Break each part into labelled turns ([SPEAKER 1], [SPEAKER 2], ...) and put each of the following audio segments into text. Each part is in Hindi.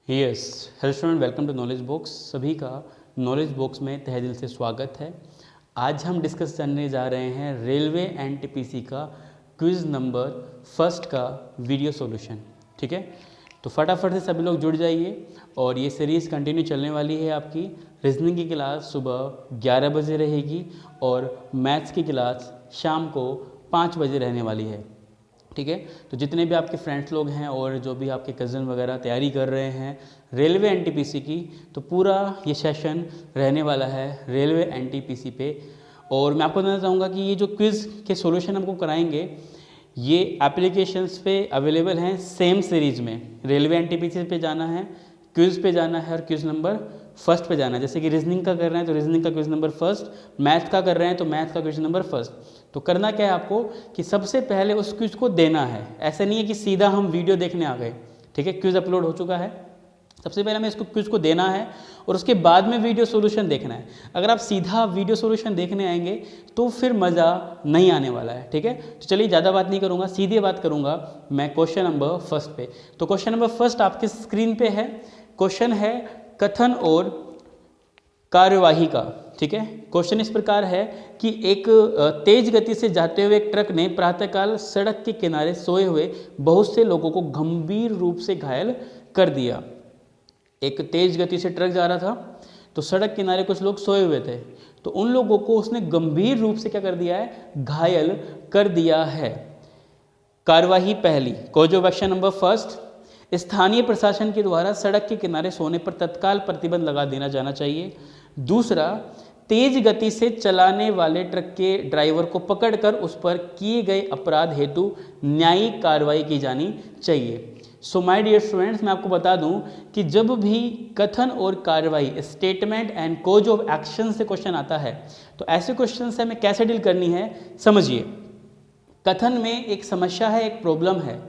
[SPEAKER 1] Yes, hello student, welcome to knowledge box. सभी का नॉलेज बॉक्स में तहे दिल से स्वागत है। आज हम डिस्कस करने जा रहे हैं रेलवे एनटीपीसी का क्विज़ नंबर फर्स्ट का वीडियो सॉल्यूशन। ठीक है, तो फटाफट से सभी लोग जुड़ जाइए और ये सीरीज़ कंटिन्यू चलने वाली है। आपकी रीजनिंग की क्लास सुबह 11 बजे रहेगी और मैथ्स की क्लास शाम को 5 बजे रहने वाली है। ठीक है, तो जितने भी आपके फ्रेंड्स लोग हैं और जो भी आपके कज़न वगैरह तैयारी कर रहे हैं रेलवे एनटीपीसी की, तो पूरा ये सेशन रहने वाला है रेलवे एनटीपीसी पे। और मैं आपको बताना चाहूँगा कि ये जो क्विज़ के सॉल्यूशन हमको कराएंगे ये एप्लीकेशंस पे अवेलेबल हैं सेम सीरीज़ में। रेलवे एनटीपीसी पे जाना है, क्विज़ पे जाना है और क्विज़ नंबर फर्स्ट पे जाना है। जैसे कि रीजनिंग का कर रहे हैं तो रीजनिंग का क्विज़ नंबर फर्स्ट, मैथ का कर रहे हैं तो मैथ का क्विज़ नंबर फर्स्ट। तो करना क्या है आपको कि सबसे पहले उस क्विज़ को देना है। ऐसा नहीं है कि सीधा हम वीडियो देखने आ गए। ठीक है, क्विज़ अपलोड हो चुका है, सबसे पहले हमें इसको क्विज़ को देना है और उसके बाद में वीडियो सॉल्यूशन देखना है। अगर आप सीधा वीडियो सॉल्यूशन देखने आएंगे तो फिर मज़ा नहीं आने वाला है। ठीक है, तो चलिए ज़्यादा बात नहीं करूँगा, सीधे बात करूँगा मैं क्वेश्चन नंबर फर्स्ट पे। तो क्वेश्चन नंबर फर्स्ट आपके स्क्रीन पे है। क्वेश्चन है कथन और कार्यवाही का। ठीक है, क्वेश्चन इस प्रकार है कि एक तेज गति से जाते हुए एक ट्रक ने प्रातःकाल सड़क के किनारे सोए हुए बहुत से लोगों को गंभीर रूप से घायल कर दिया। एक तेज गति से ट्रक जा रहा था तो सड़क किनारे कुछ लोग सोए हुए थे, तो उन लोगों को उसने गंभीर रूप से क्या कर दिया है, घायल कर दिया है। कार्यवाही पहली, cause of action number first, स्थानीय प्रशासन के द्वारा सड़क के किनारे सोने पर तत्काल प्रतिबंध लगा देना जाना चाहिए। दूसरा, तेज गति से चलाने वाले ट्रक के ड्राइवर को पकड़कर उस पर किए गए अपराध हेतु न्यायिक कार्रवाई की जानी चाहिए। सो माय डियर स्टूडेंट्स, मैं आपको बता दूं कि जब भी कथन और कार्रवाई, statement and cause of action से क्वेश्चन आता है तो ऐसे क्वेश्चन से हमें कैसे डील करनी है समझिए। कथन में एक समस्या है, एक प्रॉब्लम है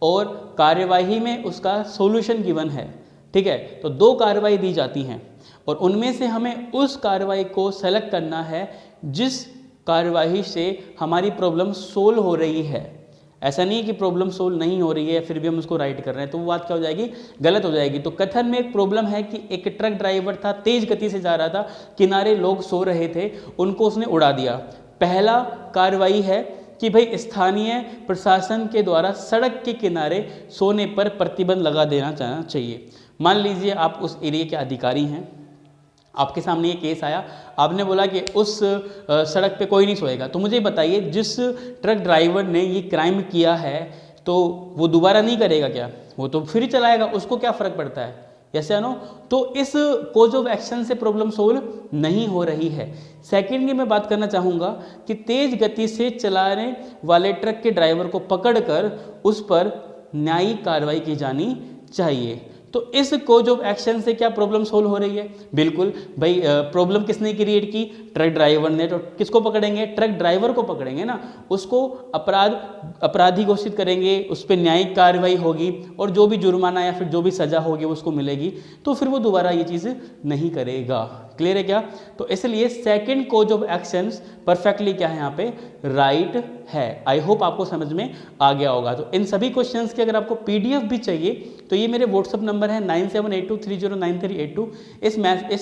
[SPEAKER 1] और कार्यवाही में उसका सॉल्यूशन गिवन है। ठीक है, तो दो कार्रवाई दी जाती हैं और उनमें से हमें उस कार्रवाई को सेलेक्ट करना है जिस कार्रवाई से हमारी प्रॉब्लम सोल्व हो रही है। ऐसा नहीं है कि प्रॉब्लम सोल्व नहीं हो रही है फिर भी हम उसको राइट कर रहे हैं, तो वो बात क्या हो जाएगी, गलत हो जाएगी। तो कथन में एक प्रॉब्लम है कि एक ट्रक ड्राइवर था, तेज गति से जा रहा था, किनारे लोग सो रहे थे, उनको उसने उड़ा दिया। पहला कार्रवाई है कि भाई स्थानीय प्रशासन के द्वारा सड़क के किनारे सोने पर प्रतिबंध लगा देना चाहिए। मान लीजिए आप उस एरिया के अधिकारी हैं, आपके सामने ये केस आया, आपने बोला कि उस सड़क पे कोई नहीं सोएगा, तो मुझे बताइए जिस ट्रक ड्राइवर ने ये क्राइम किया है तो वो दोबारा नहीं करेगा क्या, वो तो फिर ही चलाएगा, उसको क्या फ़र्क पड़ता है, ऐसे नो। तो इस कॉज ऑफ एक्शन से प्रॉब्लम सोल्व नहीं हो रही है। सेकेंडली मैं बात करना चाहूँगा कि तेज गति से चलाने वाले ट्रक के ड्राइवर को पकड़कर उस पर न्यायिक कार्रवाई की जानी चाहिए। तो इस कॉज ऑफ एक्शन से क्या प्रॉब्लम सोल्व हो रही है, बिल्कुल भाई। प्रॉब्लम किसने क्रिएट की, ट्रक ड्राइवर ने। तो किसको पकड़ेंगे, ट्रक ड्राइवर को पकड़ेंगे ना, उसको अपराधी घोषित करेंगे, उस पर न्यायिक कार्रवाई होगी और जो भी जुर्माना या फिर जो भी सजा होगी उसको मिलेगी, तो फिर वो दोबारा ये चीज़ नहीं करेगा। क्लियर है क्या। तो इसलिए second cause of actions perfectly क्या है यहाँ पे, राइट है। आई होप आपको समझ में आ गया होगा। तो इन सभी क्वेश्चंस की अगर आपको पीडीएफ भी चाहिए तो ये मेरे व्हाट्सअप नंबर है 9782309382। इस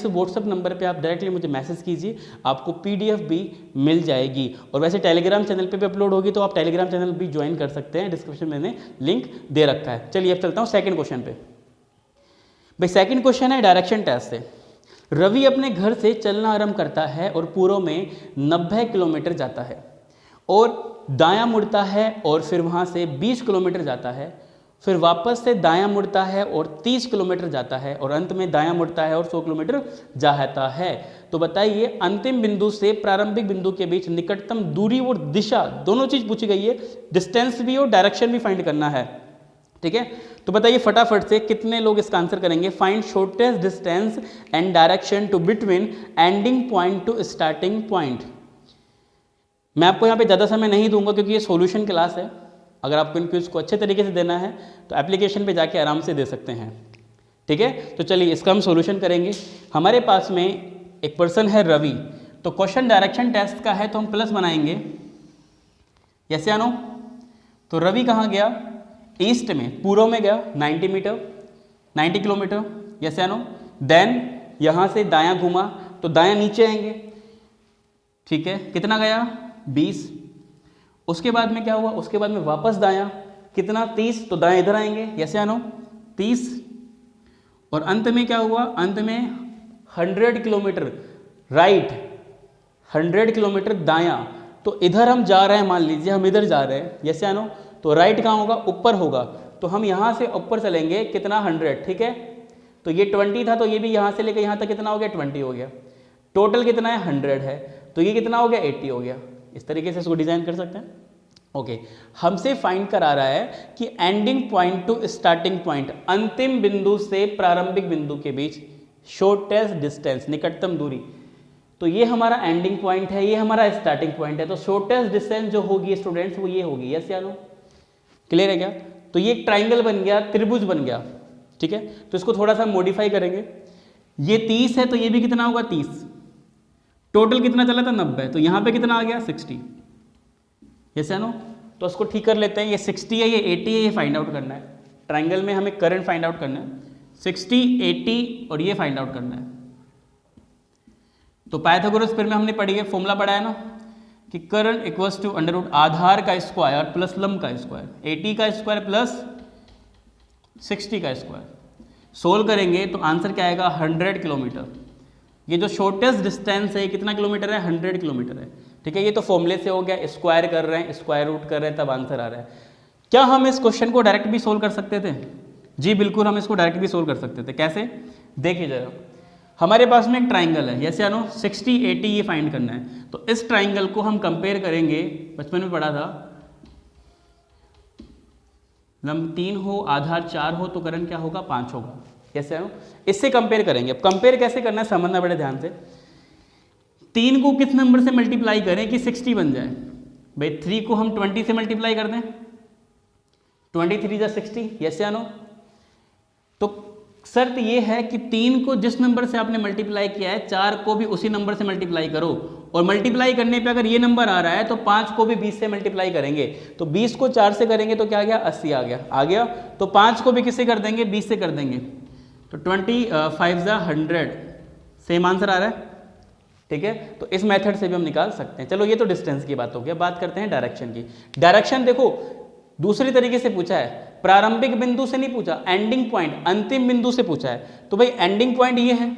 [SPEAKER 1] व्हाट्सअप नंबर पे आप डायरेक्टली मुझे मैसेज कीजिए, आपको पीडीएफ भी मिल जाएगी। और वैसे टेलीग्राम चैनल पे भी अपलोड होगी, तो आप टेलीग्राम चैनल भी ज्वाइन कर सकते हैं, डिस्क्रिप्शन में मैंने लिंक दे रखा है। चलिए अब चलता हूँ सेकेंड क्वेश्चन पे। भाई सेकेंड क्वेश्चन है डायरेक्शन टेस्ट से। रवि अपने घर से चलना आरंभ करता है और पूर्व में 90 किलोमीटर जाता है और दायां मुड़ता है और फिर वहां से 20 किलोमीटर जाता है, फिर वापस से दायां मुड़ता है और 30 किलोमीटर जाता है और अंत में दायां मुड़ता है और 100 किलोमीटर जाता है। तो बताइए अंतिम बिंदु से प्रारंभिक बिंदु के बीच निकटतम दूरी और दिशा, दोनों चीज पूछी गई है, डिस्टेंस भी और डायरेक्शन भी फाइंड करना है। ठीक है, तो बताइए फटाफट से कितने लोग इसका आंसर करेंगे। Find shortest distance and direction to between ending point to starting point. मैं आपको यहाँ पे ज़्यादा समय नहीं दूंगा क्योंकि ये सॉल्यूशन क्लास है। अगर आपको इन क्विज को अच्छे तरीके से देना है तो एप्लीकेशन पे जाके आराम से दे सकते हैं। ठीक है, तो चलिए इसका हम सॉल्यूशन करेंगे। हमारे पास में एक पर्सन है रवि, तो क्वेश्चन डायरेक्शन टेस्ट का है तो हम प्लस बनाएंगे, यस या नो। तो रवि कहाँ गया, ईस्ट में, पूर्व में गया 90 मीटर, 90 किलोमीटर, यस या नो। देन यहाँ से दायां घूमा तो दायां नीचे आएंगे, ठीक है, कितना गया 20। उसके बाद में क्या हुआ, उसके बाद में वापस दायां कितना 30, तो दायां इधर आएंगे, यस या नो 30। और अंत में क्या हुआ, अंत में 100 किलोमीटर राइट, 100 किलोमीटर दायां। तो इधर हम जा रहे हैं, मान लीजिए हम इधर जा रहे हैं, यस या नो, तो राइट कहाँ होगा, ऊपर होगा। तो हम यहाँ से ऊपर चलेंगे कितना 100, ठीक है। तो ये 20 था, तो ये भी यहाँ से लेकर यहाँ तक कितना हो गया 20 हो गया। टोटल कितना है 100 है, तो ये कितना हो गया 80 हो गया। इस तरीके से इसको डिजाइन कर सकते हैं। ओके, हमसे फाइंड करा रहा है कि ending point to starting point, अंतिम बिंदु से प्रारंभिक बिंदु के बीच शॉर्टेस्ट डिस्टेंस, निकटतम दूरी। तो ये हमारा एंडिंग पॉइंट है, ये हमारा स्टार्टिंग पॉइंट है। तो शॉर्टेस्ट डिस्टेंस जो होगी स्टूडेंट्स वो ये होगी, यस या नो, क्लियर है क्या। तो ये एक ट्राइंगल बन गया, त्रिभुज बन गया, ठीक है। तो इसको थोड़ा सा मॉडिफाई करेंगे, ये 30 है तो ये भी कितना होगा 30। टोटल कितना चला था 90, तो यहाँ पे कितना आ गया 60, यस या नो। तो इसको ठीक कर लेते हैं, ये 60 है, ये 80 है, ये फाइंड आउट करना है। ट्राइंगल में हमें करंट फाइंड आउट करना है, 60, 80 और ये फाइंड आउट करना है। तो पाइथागोरस फिर में हमने पढ़ी है, फॉर्मूला पढ़ा है ना, कि current equals to under root आधार का स्क्वायर प्लस लंब का स्क्वायर, 80 का स्क्वायर प्लस 60 का स्क्वायर। सोल्व करेंगे तो आंसर क्या आएगा 100 किलोमीटर। ये जो शॉर्टेस्ट डिस्टेंस है कितना किलोमीटर है 100 किलोमीटर है, ठीक है। ये तो फॉर्मूले से हो गया, स्क्वायर कर रहे हैं, स्क्वायर रूट कर रहे हैं, तब आंसर आ रहा है। क्या हम इस क्वेश्चन को डायरेक्ट भी सोल्व कर सकते थे? जी बिल्कुल, हम इसको डायरेक्ट भी सोल्व कर सकते थे। कैसे, देखिए जरा, हमारे पास में एक ट्राइंगल है, यस या नो, 60, 80 ये फाइंड करना है। तो इस ट्राइंगल को हम कंपेयर करेंगे, बचपन में पढ़ा था, लंब 3 हो, आधार 4 हो, तो करंट क्या होगा 5 होगा, यस या नो। इससे कंपेयर करेंगे। अब कंपेयर कैसे करना है समझना बड़े ध्यान से। 3 को किस नंबर से मल्टीप्लाई करें कि 60 बन जाए? भाई 3 को हम 20 से मल्टीप्लाई कर दें, 23 × 60, यस या नो। तो शर्त ये है कि 3 को जिस नंबर से आपने मल्टीप्लाई किया है 4 को भी उसी नंबर से मल्टीप्लाई करो, और मल्टीप्लाई करने पे अगर ये नंबर आ रहा है तो 5 को भी 20 से मल्टीप्लाई करेंगे। तो 20 को 4 से करेंगे तो क्या आ गया 80 आ गया। तो 5 को भी किससे कर देंगे 20 से कर देंगे, तो 25 × 100 सेम आंसर आ रहा है, ठीक है। तो इस मेथड से भी हम निकाल सकते हैं। चलो ये तो डिस्टेंस की बात हो गई, बात करते हैं डायरेक्शन की। डायरेक्शन देखो दूसरी तरीके से पूछा है, प्रारंभिक बिंदु से नहीं पूछा, एंडिंग पॉइंट अंतिम बिंदु से पूछा है। तो भाई एंडिंग पॉइंट ये है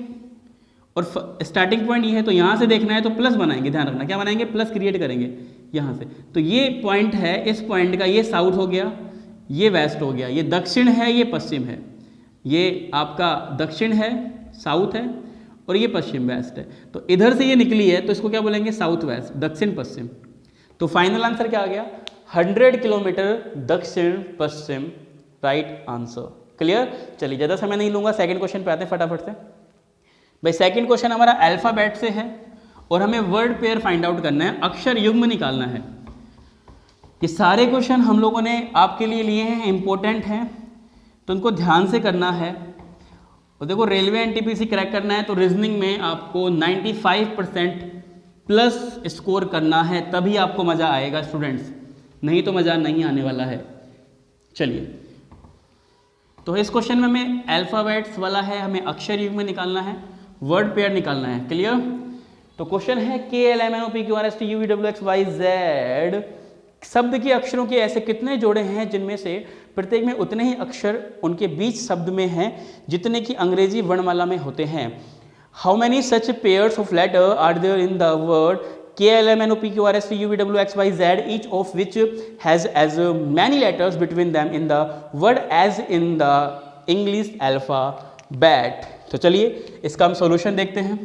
[SPEAKER 1] और स्टार्टिंग पॉइंट ये है, तो यहाँ से देखना है तो प्लस बनाएंगे, ध्यान रखना क्या बनाएंगे, प्लस क्रिएट करेंगे यहाँ से। तो ये पॉइंट है, इस पॉइंट का ये साउथ हो गया, ये वेस्ट हो गया, ये दक्षिण है, ये पश्चिम है, ये आपका दक्षिण है साउथ है और ये पश्चिम वेस्ट है। तो इधर से ये निकली है तो इसको क्या बोलेंगे साउथ वेस्ट, दक्षिण पश्चिम। तो फाइनल आंसर क्या आ गया 100 किलोमीटर दक्षिण पश्चिम, राइट आंसर। क्लियर। चलिए ज़्यादा समय नहीं लूंगा, सेकंड क्वेश्चन पे आते हैं फटाफट से। भाई सेकंड क्वेश्चन हमारा अल्फाबेट से है और हमें वर्ड पेयर फाइंड आउट करना है, अक्षर युग्म निकालना है। ये सारे क्वेश्चन हम लोगों ने आपके लिए लिए हैं, इंपॉर्टेंट हैं, तो उनको ध्यान से करना है। और देखो रेलवे एनटीपीसी क्रैक करना है तो रीजनिंग में आपको 95% प्लस स्कोर करना है, तभी आपको मज़ा आएगा स्टूडेंट्स, नहीं तो मज़ा नहीं आने वाला है। चलिए, तो इस क्वेश्चन में हमें अल्फ़ाबेट्स वाला है, हमें अक्षर युग्म में निकालना है, वर्ड पेयर निकालना है। क्लियर। तो क्वेश्चन है KLMNOPQRSTUVWXYZ शब्द के अक्षरों के ऐसे कितने जोड़े हैं जिनमें से प्रत्येक में उतने ही अक्षर उनके बीच शब्द में हैं जितने कि अंग्रेजी वर्णमाला में होते हैं। How many such pairs of letter are there in the word KLMNOPQRSTUVWXYZ, each of which has as many letters between them in the word as in the English alphabet। तो चलिए इसका हम सॉल्यूशन देखते हैं।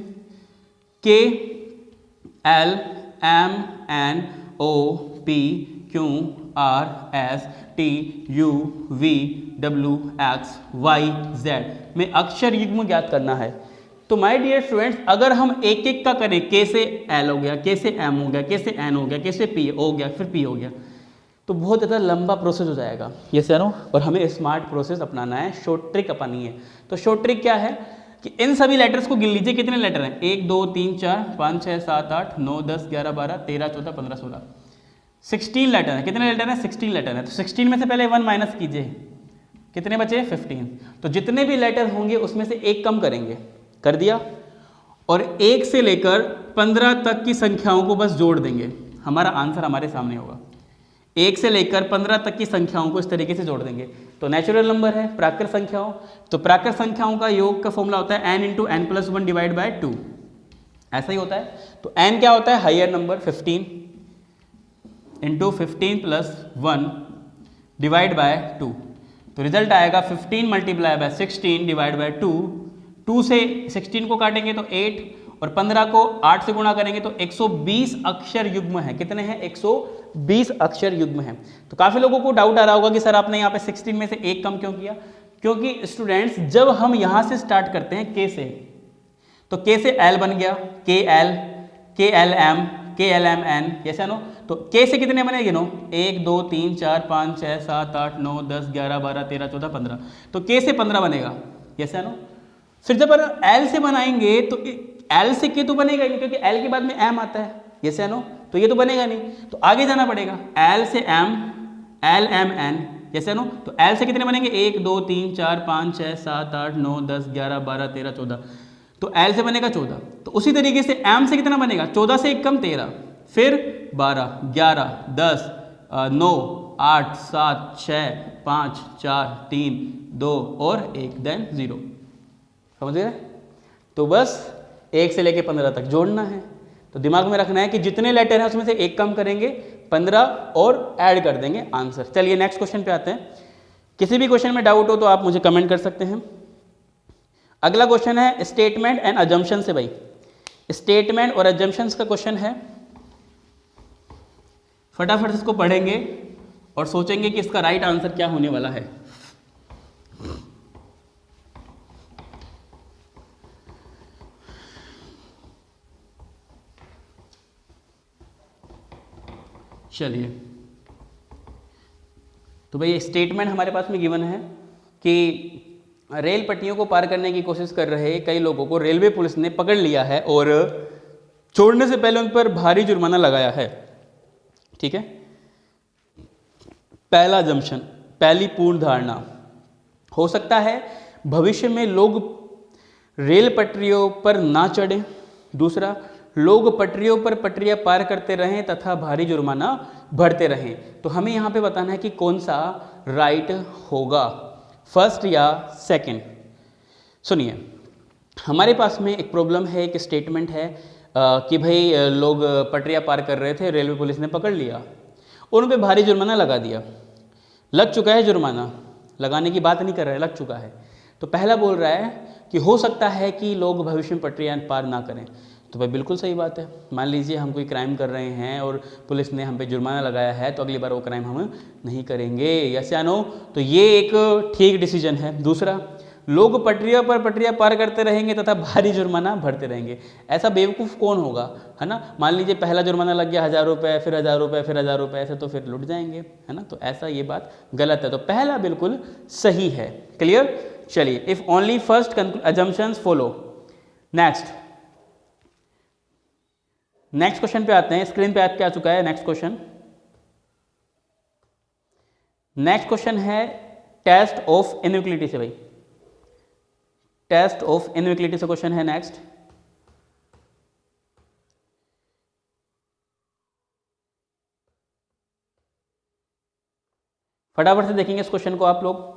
[SPEAKER 1] KLMNOPQRSTUVWXYZ में अक्षर युग्म ज्ञात करना है। तो माय डियर स्टूडेंट्स, अगर हम एक एक का करें, के से एल हो गया, के से एम हो गया, के से एन हो गया, के से पी हो गया, फिर पी हो गया, तो बहुत ज़्यादा लंबा प्रोसेस हो जाएगा, यस या नो। और हमें स्मार्ट प्रोसेस अपनाना है, शॉर्ट ट्रिक अपनानी है। तो शॉर्ट ट्रिक क्या है कि इन सभी लेटर्स को गिन लीजिए, कितने लेटर हैं 1 2 3 4 5 6 7 8 9 10 11 12 13 14 15 16 16 लेटर हैं। कितने लेटर हैं 16 लेटर हैं। तो 16 में से पहले 1 माइनस कीजिए, कितने बचे 15। तो जितने भी लेटर होंगे उसमें से एक कम करेंगे, कर दिया, और 1 से लेकर 15 तक की संख्याओं को बस जोड़ देंगे, हमारा आंसर हमारे सामने होगा। 1 से लेकर 15 तक की संख्याओं को इस तरीके से जोड़ देंगे। तो नेचुरल नंबर है, प्राकृत संख्याओं, तो प्राकृत संख्याओं का योग का फॉर्मूला होता है n into n plus 1 divide by 2, ऐसा ही होता है। तो n क्या होता है, higher number 15 into 15 plus 1 divide by 2, तो रिजल्ट आएगा 15 मल्टीप्लाई बाय 16 डिवाइड बाय 2। 2 से 16 को काटेंगे तो 8, और 15 को 8 से गुणा करेंगे तो 120 अक्षर युग्म है। कितने हैं, 120 अक्षर युग्म है। तो काफ़ी लोगों को डाउट आ रहा होगा कि सर आपने यहाँ पे 16 में से एक कम क्यों किया। क्योंकि स्टूडेंट्स जब हम यहाँ से स्टार्ट करते हैं K से, तो K से L बन गया, KL, KLM, KLMN, कैसे नो। तो K से कितने बनेंगे नो, 1 2 3 4 5 6 7 8 9 10 11 12 13 14 15, तो K से 15 बनेगा, कैसे नो। फिर जब L से बनाएंगे तो L से K तो बनेगा ही नहीं, क्योंकि L के बाद में M आता है, यस या नो, तो ये तो बनेगा नहीं, तो आगे जाना पड़ेगा। L से M, L M N, yes या नो, तो L से कितने बनेंगे, 1 2 3 4 5 6 7 8 9 10 11 12 13 14, तो L से बनेगा 14। तो उसी तरीके से M से कितना बनेगा, 14 से 1 कम 13, फिर 12 11 10 9 8 7 6 5 4 3 2 और 1, देन 0, समझ गए। तो बस 1 से लेके 15 तक जोड़ना है। तो दिमाग में रखना है कि जितने लेटर हैं उसमें से एक कम करेंगे, 15 और ऐड कर देंगे आंसर। चलिए नेक्स्ट क्वेश्चन पे आते हैं। किसी भी क्वेश्चन में डाउट हो तो आप मुझे कमेंट कर सकते हैं। अगला क्वेश्चन है स्टेटमेंट एंड अजम्पशन से। भाई स्टेटमेंट और अजम्पशंस का क्वेश्चन है, फटाफट इसको पढ़ेंगे और सोचेंगे कि इसका राइट आंसर क्या होने वाला है। चलिए, तो भाई स्टेटमेंट हमारे पास में गिवन है कि रेल पटरियों को पार करने की कोशिश कर रहे कई लोगों को रेलवे पुलिस ने पकड़ लिया है और छोड़ने से पहले उन पर भारी जुर्माना लगाया है। ठीक है, पहला जंक्शन, पहली पूर्ण धारणा, हो सकता है भविष्य में लोग रेल पटरियों पर ना चढ़ें। दूसरा, लोग पटरियों पर पटरियां पार करते रहें तथा भारी जुर्माना भरते रहें। तो हमें यहाँ पे बताना है कि कौन सा राइट होगा, फर्स्ट या सेकंड। सुनिए, हमारे पास में एक प्रॉब्लम है, एक स्टेटमेंट है कि भाई लोग पटरियां पार कर रहे थे, रेलवे पुलिस ने पकड़ लिया, उन पे भारी जुर्माना लगा दिया। लग चुका है जुर्माना, लगाने की बात नहीं कर रहा है, लग चुका है। तो पहला बोल रहा है कि हो सकता है कि लोग भविष्य में पटरियां पार ना करें। तो भाई बिल्कुल सही बात है। मान लीजिए हम कोई क्राइम कर रहे हैं और पुलिस ने हम पे जुर्माना लगाया है, तो अगली बार वो क्राइम हम नहीं करेंगे, यस या नो। तो ये एक ठीक डिसीजन है। दूसरा, लोग पटरियों पर पटरियां पार करते रहेंगे तथा भारी जुर्माना भरते रहेंगे। ऐसा बेवकूफ़ कौन होगा, है ना। मान लीजिए पहला जुर्माना लग गया 1000 रुपये, फिर 1000 रुपये, फिर 1000 रुपये, ऐसे तो फिर लुट जाएंगे, है ना। तो ऐसा ये बात गलत है। तो पहला बिल्कुल सही है। क्लियर। चलिए, if only first assumptions follow. Next question पे आते हैं। स्क्रीन पे आपके आ चुका है नेक्स्ट क्वेश्चन। नेक्स्ट क्वेश्चन है टेस्ट ऑफ इनइक्वालिटी से। भाई टेस्ट ऑफ इनइक्वालिटी से क्वेश्चन है नेक्स्ट। फटाफट से देखेंगे इस क्वेश्चन को आप लोग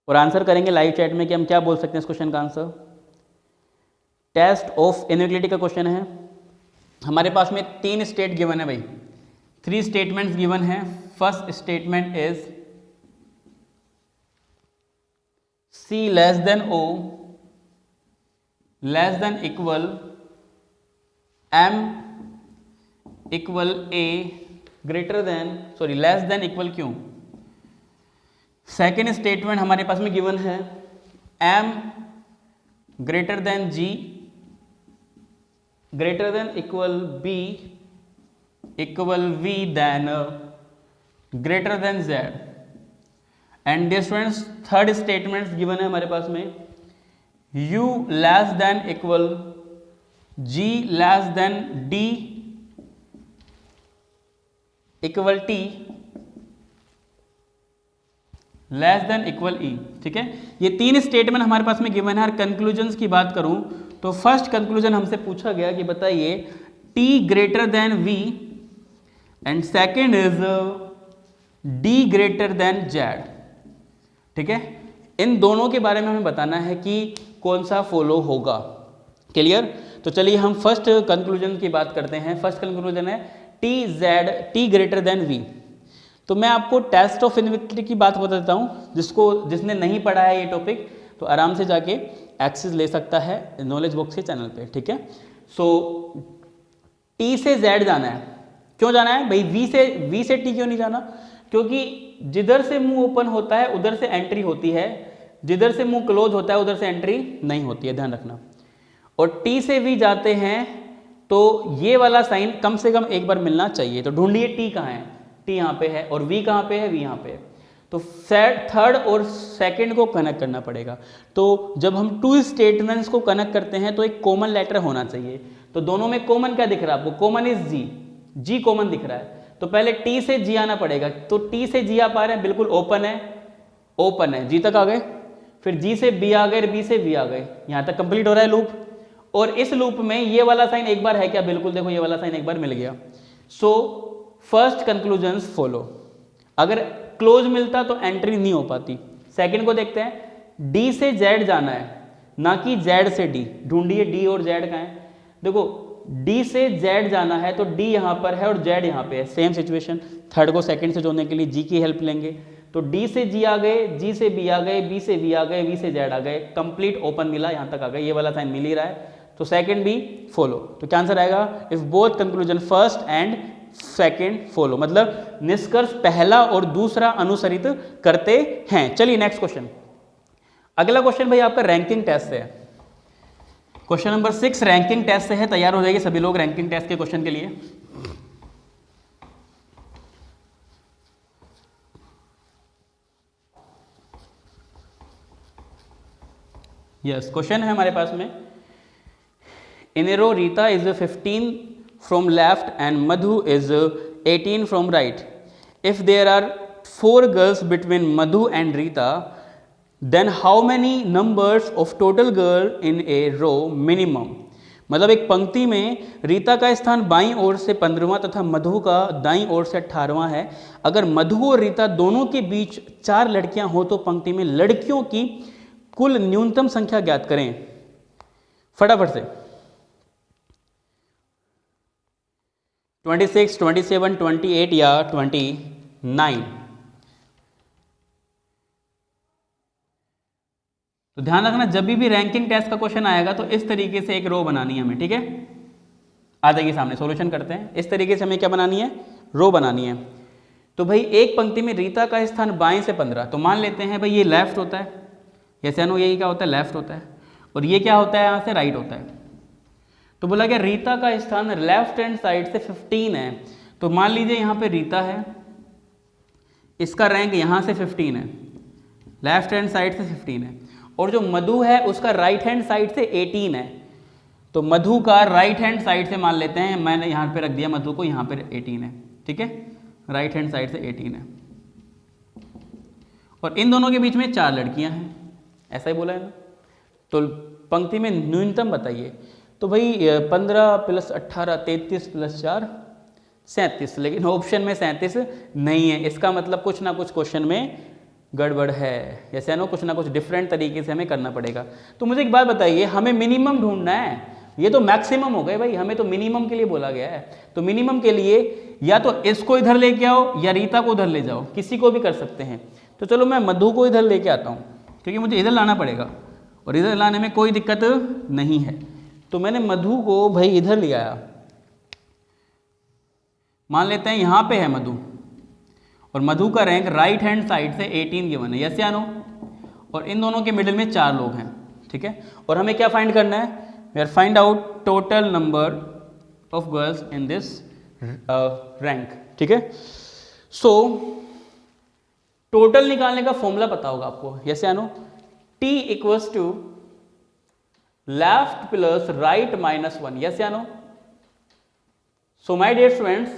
[SPEAKER 1] और आंसर करेंगे लाइव चैट में कि हम क्या बोल सकते हैं इस क्वेश्चन का आंसर। टेस्ट ऑफ इनइक्वालिटी का क्वेश्चन है। हमारे पास में 3 स्टेट गिवन है भाई, 3 स्टेटमेंट्स गिवन है। First statement is C less than O less than equal M equal A greater than less than equal Q। Second statement हमारे पास में गिवन है M greater than G greater than equal B equal V than greater than Z। And dear students, third statement given है हमारे पास में U less than equal G less than D equal T less than equal ई। ठीक है, ये तीन स्टेटमेंट हमारे पास में गिवन है। और कंक्लूजन्स की बात करूं तो फर्स्ट कंक्लूजन हमसे पूछा गया कि बताइए T greater than V and second is D greater than Z. ठीक है, इन दोनों के बारे में हमें बताना है कि कौन सा फॉलो होगा। क्लियर? तो चलिए हम फर्स्ट कंक्लूजन की बात करते हैं। फर्स्ट कंक्लूजन है टी ग्रेटर देन वी। तो मैं आपको टेस्ट ऑफ इनविक्टिविटी की बात बता देता हूँ, जिसने नहीं पढ़ा है ये टॉपिक तो आराम से जाके एक्सेस ले सकता है नॉलेज बॉक्स के चैनल पे। ठीक है, सो टी से जेड जाना है। क्यों जाना है भाई? वी से टी क्यों नहीं जाना? क्योंकि जिधर से मुंह ओपन होता है उधर से एंट्री होती है, जिधर से मुंह क्लोज होता है उधर से एंट्री नहीं होती है, ध्यान रखना। और टी से वी जाते हैं तो ये वाला साइन कम से कम एक बार मिलना चाहिए। तो ढूंढिए टी कहाँ है, टी यहाँ पे है, और वी कहाँ पे है, वी यहाँ पे है। तो थर्ड और सेकंड को कनेक्ट करना पड़ेगा। तो जब हम टू स्टेटमेंट्स को कनेक्ट करते हैं तो एक कॉमन लेटर होना चाहिए। तो दोनों में कॉमन क्या दिख रहा है आपको? Common is G, G common दिख रहा है। तो पहले टी से जी आना पड़ेगा। तो टी से जी आ पा रहे हैं, बिल्कुल ओपन है, ओपन है, जी तक आ गए। फिर जी से बी आ गए, बी से वी आ गए, यहाँ तक कंप्लीट हो रहा है लूप। और इस लूप में ये वाला साइन एक बार है क्या? बिल्कुल, देखो ये वाला साइन एक बार मिल गया। So first conclusions follow. अगर क्लोज मिलता तो एंट्री नहीं हो पाती। सेकंड को देखते हैं, डी से जेड जाना है, ना कि जेड से डी। ढूंढिए डी और जेड कहाँ है? देखो डी से जेड जाना है तो डी यहाँ पर है और जेड यहाँ पे है, सेम सिचुएशन। थर्ड को सेकंड से जोड़ने के लिए जी की हेल्प लेंगे। तो डी से जी आ गए, जी से बी आ गए, बी से वी आ गए, वी से जेड आ गए, कंप्लीट ओपन मिला, यहाँ तक आ गए। ये वाला साइन मिल ही रहा है, तो सेकंड भी फॉलो। तो क्या आंसर आएगा? If both conclusion first and second follow, मतलब निष्कर्ष पहला और दूसरा अनुसरित करते हैं। चलिए नेक्स्ट क्वेश्चन। अगला क्वेश्चन भाई आपका रैंकिंग टेस्ट से है। क्वेश्चन नंबर 6 रैंकिंग टेस्ट से है। तैयार हो जाइए सभी लोग रैंकिंग टेस्ट के क्वेश्चन के लिए। यस, क्वेश्चन है हमारे पास में, इन a row Rita is 15 from left and Madhu is 18 from right. If there are 4 girls between Madhu and Rita, then how many numbers of total girl in a row minimum? मतलब एक पंक्ति में रीता का स्थान बाईं ओर से 15वां तथा मधु का दाईं ओर से 18वां है। अगर मधु और रीता दोनों के बीच 4 लड़कियां हो तो पंक्ति में लड़कियों की कुल न्यूनतम संख्या ज्ञात करें। फटाफट से 26, 27, 28 या 29। तो ध्यान रखना जब भी रैंकिंग टेस्ट का क्वेश्चन आएगा तो इस तरीके से एक रो बनानी है हमें। ठीक है, आ जाइए सामने, सॉल्यूशन करते हैं। इस तरीके से हमें क्या बनानी है? रो बनानी है। तो भाई एक पंक्ति में रीता का स्थान बाएं से 15, तो मान लेते हैं भाई ये लेफ्ट होता है, जैसे अनु यही क्या होता है? लेफ्ट होता है। और ये क्या होता है? यहाँ से राइट होता है। तो बोला गया रीता का स्थान लेफ्ट हैंड साइड से 15 है। तो मान लीजिए यहाँ पे रीता है, इसका रैंक यहाँ से 15 है, लेफ्ट हैंड साइड से 15 है। और जो मधु है उसका राइट हैंड साइड से 18 है। तो मधु का राइट हैंड साइड से मान लेते हैं, मैंने यहाँ पे रख दिया मधु को, यहाँ पे 18 है। ठीक है, राइट हैंड साइड से 18 है। और इन दोनों के बीच में 4 लड़कियां हैं, ऐसा ही बोला है ना। तो पंक्ति में न्यूनतम बताइए। तो भाई 15 + 18 33 + 4 37, लेकिन ऑप्शन में 37 नहीं है। इसका मतलब कुछ ना कुछ क्वेश्चन में गड़बड़ है, जैसे ना कुछ ना कुछ डिफरेंट तरीके से हमें करना पड़ेगा। तो मुझे एक बात बताइए, हमें मिनिमम ढूंढना है, ये तो मैक्सिमम हो गए भाई, हमें तो मिनिमम के लिए बोला गया है। तो मिनिमम के लिए या तो इसको इधर लेके आओ या रीता को उधर ले जाओ, किसी को भी कर सकते हैं। तो चलो मैं मधु को इधर लेके आता हूँ, क्योंकि मुझे इधर लाना पड़ेगा और इधर लाने में कोई दिक्कत नहीं है। तो मैंने मधु को भाई इधर ले आया, मान लेते हैं यहाँ पे है मधु, और मधु का रैंक राइट हैंड साइड से 18 गिवन है, यस या नो। और इन दोनों के मिडिल में 4 लोग हैं। ठीक है, और हमें क्या फाइंड करना है? We are find out total number of girls in this rank. ठीक है, सो टोटल निकालने का फॉर्मूला पता होगा आपको, यस या no. T = left plus right -1, yes या no. So my dear students,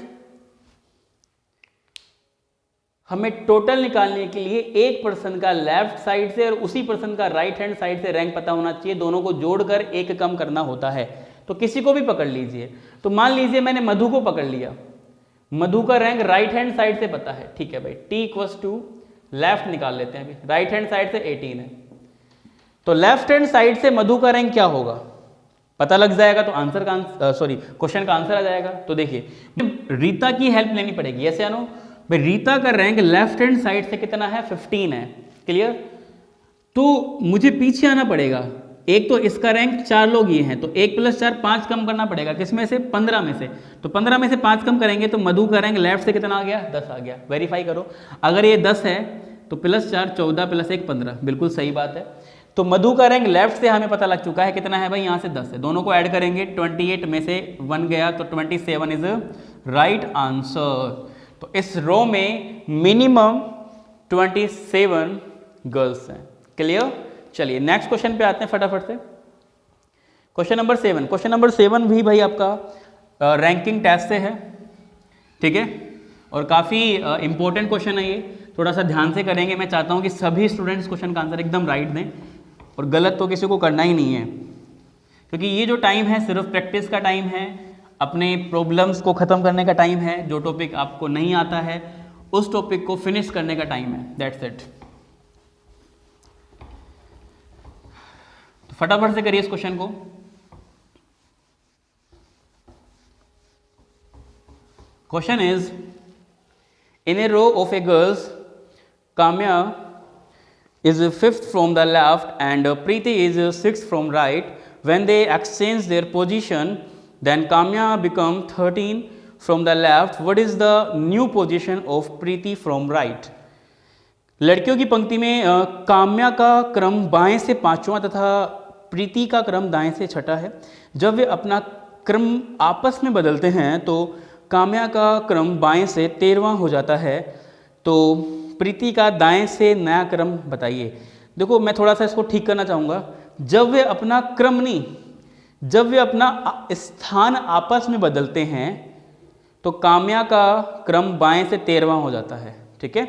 [SPEAKER 1] हमें टोटल निकालने के लिए एक पर्सन का लेफ्ट साइड से और उसी पर्सन का राइट हैंड साइड से रैंक पता होना चाहिए, दोनों को जोड़कर एक कम करना होता है। तो किसी को भी पकड़ लीजिए, तो मान लीजिए मैंने मधु को पकड़ लिया, मधु का रैंक राइट हैंड साइड से पता है, ठीक है भाई, t इक्वल्स टू लेफ्ट निकाल लेते हैं अभी, राइट हैंड साइड से 18 है, तो लेफ्ट हैंड साइड से मधु का रैंक क्या होगा पता लग जाएगा, तो आंसर का क्वेश्चन का आंसर आ जाएगा। तो देखिए रीता की हेल्प लेनी पड़ेगी, ऐसे आनो भाई, रीता का रैंक लेफ्ट हैंड साइड से कितना है 15 है, क्लियर। तो मुझे पीछे आना पड़ेगा, एक तो इसका रैंक 4 लोग ये हैं, तो 1 + 4 5 कम करना पड़ेगा, किसमें से 15 में से, तो 15 में से 5 कम करेंगे तो मधु का रैंक लेफ्ट से कितना आ गया 10 आ गया। वेरीफाई करो, अगर ये 10 है तो +4 14 + 1 15, बिल्कुल सही बात है। तो मधु का रैंक लेफ्ट से हमें पता लग चुका है कितना है भाई, यहाँ से 10 है, दोनों को ऐड करेंगे 28 में से 1 गया तो 27 इज राइट आंसर। तो इस रो में मिनिमम 27 गर्ल्स हैं, क्लियर। चलिए नेक्स्ट क्वेश्चन पे आते हैं फटाफट से, क्वेश्चन नंबर 7। क्वेश्चन नंबर 7 भी भाई आपका रैंकिंग टेस्ट से है, ठीक है, और काफ़ी इंपॉर्टेंट क्वेश्चन है ये, थोड़ा सा ध्यान से करेंगे। मैं चाहता हूँ कि सभी स्टूडेंट्स क्वेश्चन का आंसर एकदम राइट दें, और गलत तो किसी को करना ही नहीं है, क्योंकि ये जो टाइम है सिर्फ प्रैक्टिस का टाइम है, अपने प्रॉब्लम्स को ख़त्म करने का टाइम है, जो टॉपिक आपको नहीं आता है उस टॉपिक को फिनिश करने का टाइम है, दैट्स इट। तो फटाफट से करिए इस क्वेश्चन को। Question is, in a row of a girls, Kamya is 5th from the left and Preeti is 6th from right. When they exchange their position, then Kamya become 13 from the left. What is the new position of Preeti from right? लड़कियों की पंक्ति में काम्या का क्रम बाएं से 5वां तथा प्रीति का क्रम दाएं से 6ठा है। जब वे अपना क्रम आपस में बदलते हैं तो काम्या का क्रम बाएं से 13वां हो जाता है, तो प्रीति का दाएं से नया क्रम बताइए। देखो मैं थोड़ा सा इसको ठीक करना चाहूँगा, जब वे अपना क्रम नहीं, जब वे अपना स्थान आपस में बदलते हैं तो काम्या का क्रम बाएं से 13वां हो जाता है, ठीक है।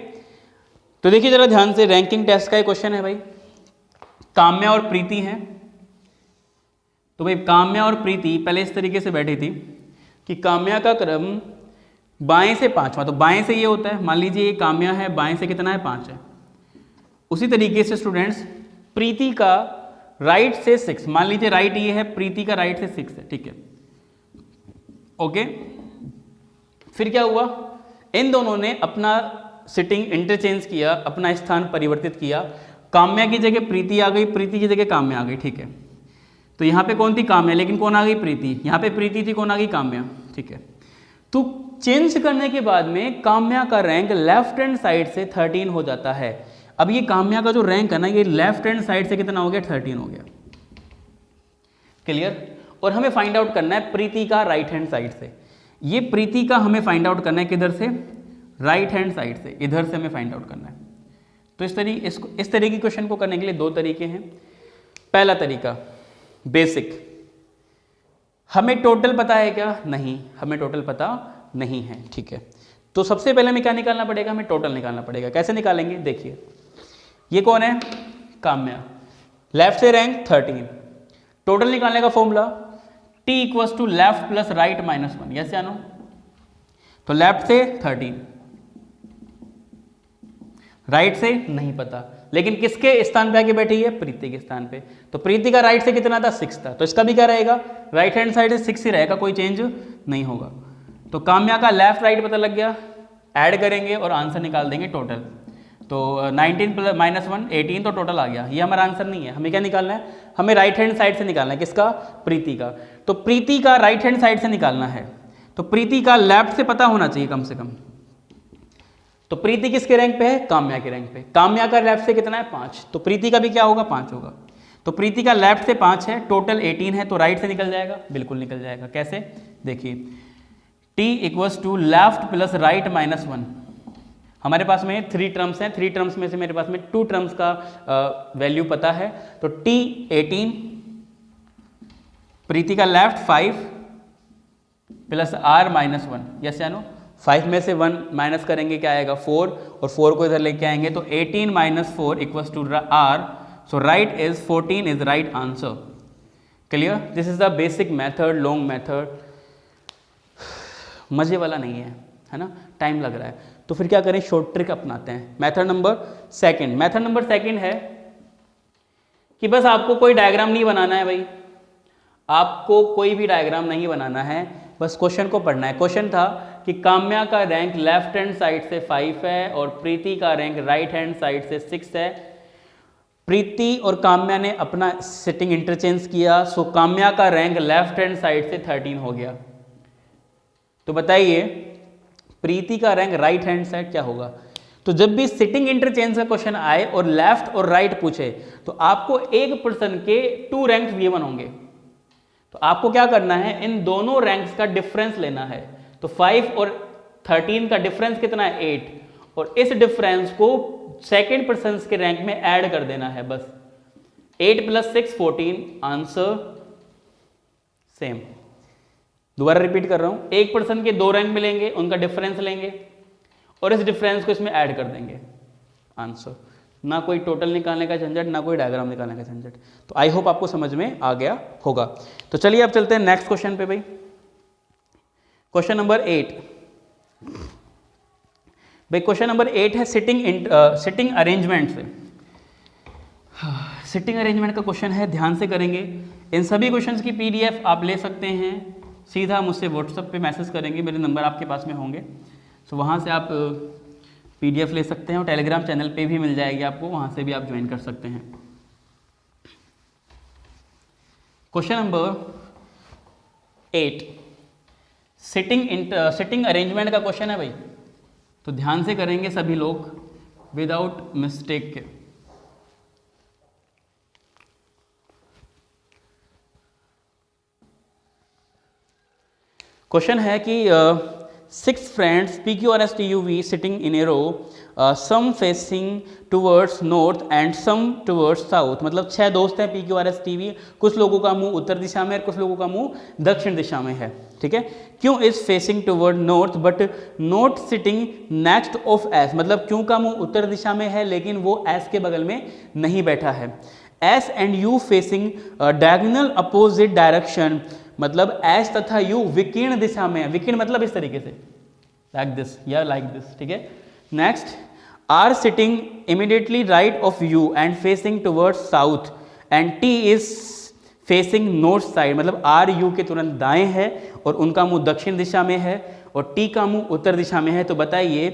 [SPEAKER 1] तो देखिए जरा ध्यान से, रैंकिंग टेस्ट का एक क्वेश्चन है भाई, काम्या और प्रीति हैं, तो भाई काम्या और प्रीति पहले इस तरीके से बैठी थी कि काम्या का क्रम बाएं से 5वां, तो बाएं से ये होता है, मान लीजिए ये काम्या है, बाएं से कितना है 5 है। उसी तरीके से स्टूडेंट्स प्रीति का राइट से 6, मान लीजिए राइट ये है, प्रीति का राइट से 6 है, ठीक है, ओके। फिर क्या हुआ, इन दोनों ने अपना सिटिंग इंटरचेंज किया, अपना स्थान परिवर्तित किया, काम्या की जगह प्रीति आ गई, प्रीति की जगह काम्या आ गई, ठीक है। तो यहाँ पे कौन थी काम्या, लेकिन कौन आ गई प्रीति, यहाँ पे प्रीति थी, कौन आ गई काम्या, ठीक है। तो चेंज करने के बाद में काम्या का रैंक लेफ्ट हैंड साइड से 13 हो जाता है। अब ये काम्या का जो रैंक है ना, ये लेफ्ट हैंड साइड से कितना हो गया 13 हो गया, क्लियर। और हमें फाइंड आउट करना है प्रीति का राइट हैंड साइड से, ये प्रीति का हमें फाइंड आउट करना है किधर से, राइट हैंड साइड से, इधर से हमें फाइंड आउट करना है। तो इस तरीके के क्वेश्चन को करने के लिए 2 तरीके हैं। पहला तरीका बेसिक, हमें टोटल पता है क्या, नहीं, हमें टोटल पता नहीं है, ठीक है। तो सबसे पहले हमें क्या निकालना पड़ेगा, हमें टोटल निकालना पड़ेगा। कैसे निकालेंगे, देखिए ये कौन है, काम्या, लेफ्ट से रैंक 13, टोटल निकालने का formula t equals to left plus right minus 1, yes या नो। तो लेफ्ट से 13, राइट से नहीं पता, लेकिन किसके स्थान पे आके बैठी है, प्रीति के स्थान पे। तो प्रीति का राइट से कितना था 6 था, तो इसका भी क्या रहेगा, राइट हैंड साइड से 6 ही रहेगा, कोई चेंज नहीं होगा। तो काम्या का लेफ्ट राइट पता लग गया, ऐड करेंगे और आंसर निकाल देंगे टोटल। तो 19 + -1 18, तो टोटल आ गया। ये हमारा आंसर नहीं है, हमें क्या निकालना है, हमें राइट हैंड साइड से निकालना है, किसका, प्रीति का। तो प्रीति का राइट हैंड साइड से निकालना है, तो प्रीति का लेफ्ट से पता होना चाहिए कम से कम। तो प्रीति किसके रैंक पे है, काम्या के रैंक पे। काम्या का लेफ्ट से कितना है 5, तो प्रीति का भी क्या होगा 5 होगा। तो प्रीति का लेफ्ट से 5 है, टोटल 18 है, तो राइट से निकल जाएगा, बिल्कुल निकल जाएगा। कैसे, देखिए t equals to left plus right minus 1, हमारे पास में 3 टर्म्स हैं, 3 टर्म्स में से मेरे पास में 2 टर्म्स का वैल्यू पता है। तो t 18, प्रीति का left 5 plus r minus 1, yes या नो, 5 में से 1 माइनस करेंगे क्या आएगा 4, और 4 को इधर लेके आएंगे तो 18 minus 4 equals to R. So right is 14 is right answer. Clear? This is the basic method, long method, मजे वाला नहीं है ना, टाइम लग रहा है. तो फिर क्या करें, शॉर्ट ट्रिक अपनाते हैं. मेथड नंबर सेकंड है कि बस आपको कोई डायग्राम नहीं बनाना है भाई, आपको कोई भी डायग्राम नहीं बनाना है, बस क्वेश्चन को पढ़ना है. क्वेश्चन था कि काम्या का रैंक लेफ्ट हैंड साइड से 5 है और प्रीति का रैंक राइट हैंड साइड से 6 है. प्रीति और काम्या ने अपना सिटिंग इंटरचेंज किया, सो काम्या का रैंक लेफ्ट हैंड साइड से 13 हो गया. तो बताइए प्रीति का रैंक राइट हैंड साइड क्या होगा. तो जब भी सिटिंग इंटरचेंज का क्वेश्चन आए और लेफ्ट और राइट पूछे तो आपको एक पर्सन के 2 रैंक्स गिवन होंगे. तो आपको क्या करना है, इन दोनों रैंक्स का डिफरेंस लेना है. तो 5 और 13 का डिफरेंस कितना है 8, और इस डिफरेंस को सेकेंड पर्सन के रैंक में ऐड कर देना है. बस 8 + 6 14, आंसर सेम. दोबारा रिपीट कर रहा हूं, एक पर्सन के 2 रैंक मिलेंगे, उनका डिफरेंस लेंगे और इस डिफरेंस को इसमें ऐड कर देंगे, आंसर. ना कोई टोटल निकालने का झंझट, ना कोई डायग्राम निकालने का झंझट. तो आई होप आपको समझ में आ गया होगा. तो चलिए अब चलते हैं नेक्स्ट क्वेश्चन पे भाई. क्वेश्चन नंबर 8 भाई, क्वेश्चन नंबर 8 है सिटिंग अरेंजमेंट से. सिटिंग अरेंजमेंट का क्वेश्चन है, ध्यान से करेंगे. इन सभी क्वेश्चंस की PDF आप ले सकते हैं, सीधा मुझसे व्हाट्सएप पे मैसेज करेंगे, मेरे नंबर आपके पास में होंगे. सो वहाँ से आप PDF ले सकते हैं और टेलीग्राम चैनल पे भी मिल जाएगी आपको, वहाँ से भी आप ज्वाइन कर सकते हैं. क्वेश्चन नंबर 8 सिटिंग अरेंजमेंट का क्वेश्चन है भाई. तो ध्यान से करेंगे सभी लोग विदाउट मिस्टेक के. क्वेश्चन है कि 6 friends PQRSTUV sitting in a row, some facing towards north and some towards south. मतलब 6 दोस्त हैं PQRSTV, कुछ लोगों का मुंह उत्तर दिशा में और कुछ लोगों का मुंह दक्षिण दिशा में है. ठीक है. क्यों is facing toward north but not sitting next of S. मतलब क्यों का मुंह उत्तर दिशा में है लेकिन वो एस के बगल में नहीं बैठा है. S and U facing diagonal opposite direction. मतलब एस तथा यू विकीर्ण दिशा में है. विकीर्ण मतलब इस तरीके से, लाइक दिस या लाइक दिस. ठीक है. Next, R sitting immediately right of you and facing towards south and T is facing north side. मतलब आर यू के तुरंत दाएं है और उनका मुंह दक्षिण दिशा में है और टी का मुंह उत्तर दिशा में है. तो बताइए